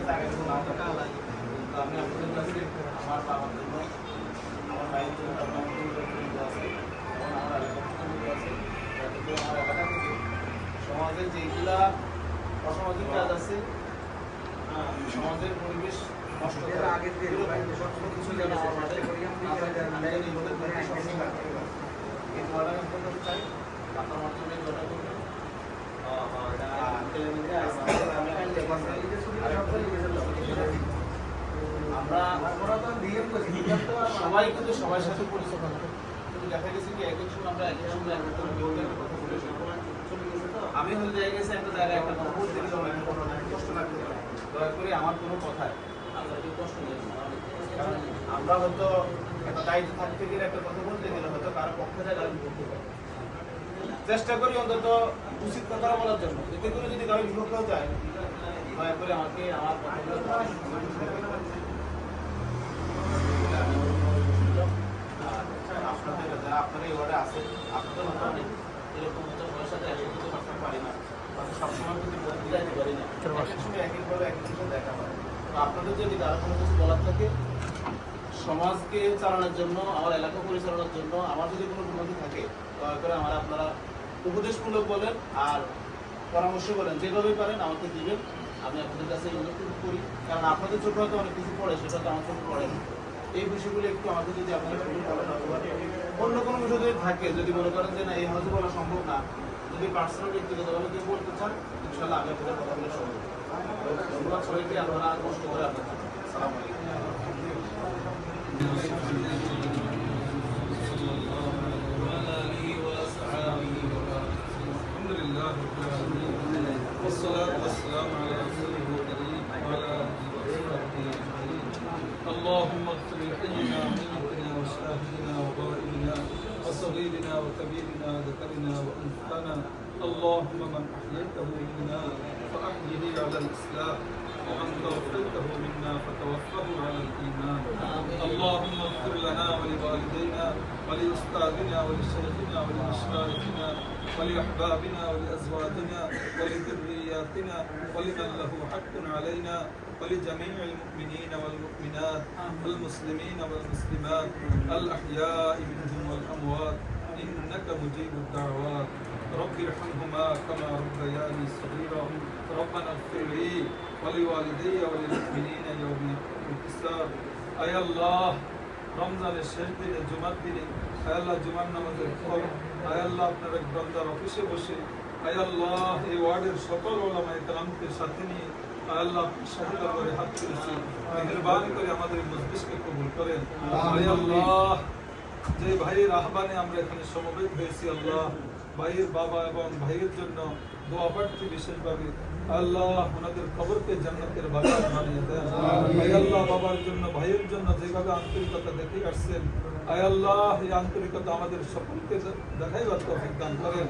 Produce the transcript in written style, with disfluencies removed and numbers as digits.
জায়গাগুলো নাও থাকে। আমি আপনাদের কাছে আমার বাবার জন্য, আমার ভাইয়ের জন্য, আমার আছে, আমার এলাকার আছে, যাতে আমার এলাকা থেকে সমাজের যেগুলা অসামাজিক কাজ আছে, সমাজের পরিবেশ নষ্ট করা, আগে কিছু যেন আমার মাঠে এই ধরনের করতে চাই। আপনার মাধ্যমে যোগাযোগ করবেন। আমরা সবাই কিন্তু সবার সাথে পরিচয় হবে, কিন্তু দেখা গেছে কি এক এক সময় আমরা এক এক সময় এক একটা কথা বলে আমি হলে দেখা গেছে একটা জায়গায় একটা কথা বলতে গেলে অনেক কষ্ট লাগতে পারে। দয়া করে আমার কোনো কথায় আপনাদের কষ্ট নেই, কারণ আমরা হয়তো একটা দায়িত্ব থাকতে গেলে একটা কথা বলতে গেলে হয়তো কারো পক্ষে যায় আমি বলতে পারি, চেষ্টা করি অন্তত উচিত কথা বলার জন্য। এতে করে যদি কারো বিপক্ষেও যায়, দয়া করে আমাকে আমার কথাগুলো আপনাদের যারা আপনারা এই ওয়ার্ডে আছে, আপনাদের মতো অনেক এরকম হয়তো সবার সাথে একসাথে থাকতে পারি না, সবসময় কিন্তু বুঝাইতে পারি না, এক সময় এক একভাবে এক কিছু দেখা হয়। তো আপনাদের যদি কারো কোনো কিছু বলার থাকে সমাজকে চালানোর জন্য, আমার এলাকা পরিচালনার জন্য, আমার যদি কোনো উন্নতি থাকে, দয়া করে আমার আপনারা উপদেশমূলক বলেন আর পরামর্শ বলেন, যেভাবেই পারেন আমাকে দিবেন। আমি আপনাদের কাছে অনুরোধ করি, কারণ আপনাদের চোখে হয়তো অনেক কিছু পড়ে, সেটা তো আমার চোখে পড়ে না। এই বিষয়গুলো একটু আমাকে যদি আপনারা শুরু করেন, অথবা অন্য কোনো বিষয় যদি থাকে, যদি মনে করেন যে না এই হয়তো বলা সম্ভব না, যদি পার্সোনাল ব্যক্তিগতভাবে কেউ বলতে চান, ইনশাআল্লাহ আমি আপনাদের কথা বলে সম্ভব। ধন্যবাদ সবাইকে, আপনারা কষ্ট করে আপনাদের। আসসালামু আলাইকুম। والصلاة والسلام على رسوله الكريم وعلى آله وصحبه أجمعين. اللهم اغفر لحينا وميتنا وشاهدنا وغائبنا وصغيرنا وكبيرنا وذكرنا وأنثانا. اللهم من أحييته منا فأحيه على الإسلام، ومن توفيته منا فتوفه على الإيمان. اللهم اغفر لنا ولوالدينا ولأستاذنا ولشيخنا ولمشايخنا ولأحبابنا ولأزواجنا ولذرياتنا ولمن له حق علينا ولجميع المؤمنين والمؤمنات والمسلمين والمسلمات الأحياء منهم والأموات إنك مجيب الدعوات. رب ارحمهما كما ربياني صغيرا. ربنا اغفر لي ولوالدي وللمؤمنين يوم يقوم الحساب. أي الله রমজানের শেষ দিনে জুমার দিনে আয় আল্লাহ জুমার নামাজের পর আয় আল্লাহ আপনার এক বান্দার অফিসে বসে আয় আল্লাহ এই ওয়ার্ডের সকল ওলামায়ে কেরামকে সাথে নিয়ে আয় আল্লাহ শাহিদ করে হাত তুলেছি, মেহেরবানি করে আমাদের মজলিসকে কবুল করেন। আয় আল্লাহ যে ভাইয়ের আহ্বানে আমরা এখানে সমবেত হয়েছি, আল্লাহ ভাইয়ের বাবা এবং ভাইয়ের জন্য দোয়া প্রার্থী বিশেষভাবে আল্লাহ ওনাদের কবরকে জান্নাতের বাগান বানিয়ে দেন। আয় আল্লাহ বাবার জন্য ভাইয়ের জন্য যেভাবে আন্তরিকতা দেখে আসছেন, আয় আল্লাহ এই আন্তরিকতা আমাদের সকলকে দেখাইবার তৌফিক দান করেন।